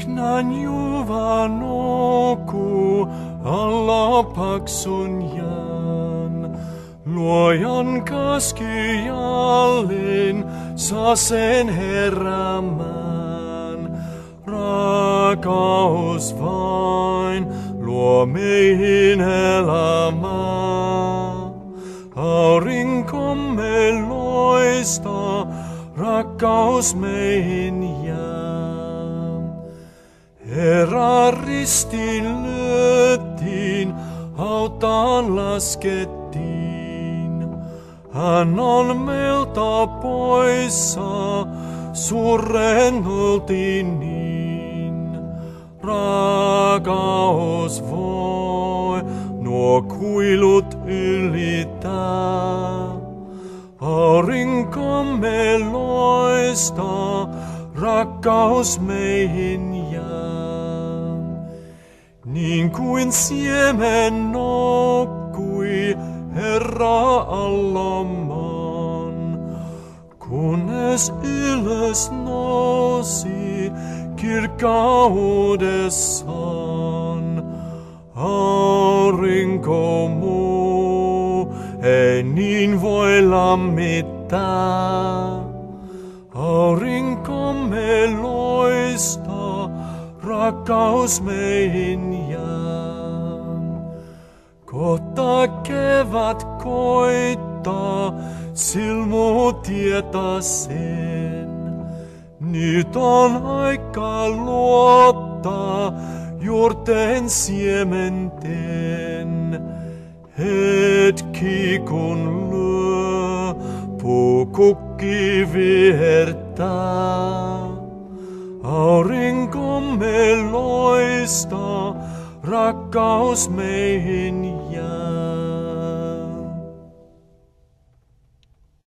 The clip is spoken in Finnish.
Knanjuva nukkuu alla paksun jään. Luojan käsky jälleen saa sen heräämään. Rakkaus vain luo meihin elämää. Aurinkomme loistaa, rakkaus meihin jää. Herra ristiin lyöttiin, hautaan laskettiin. Hän on meiltä poissa, surren oltiin niin. Rakkaus voi nuo kuilut ylittää. Aurinkomme loistaa, rakkaus meihin jää. Niin kuin siemen nokkui Herra alla maan, kunnes ylös nousi kirkkaudessaan. Aurinko muu ei niin voi lämmittää. Aurinkomme loistaa, rakkaus meihin jää. Kohta kevät koittaa, silmu tietää sen. Nyt on aika luottaa juurten siementen. Hetki kun lyö, puukukki vihertää. Aurinkomme loistaa, rakkaus meihin jää.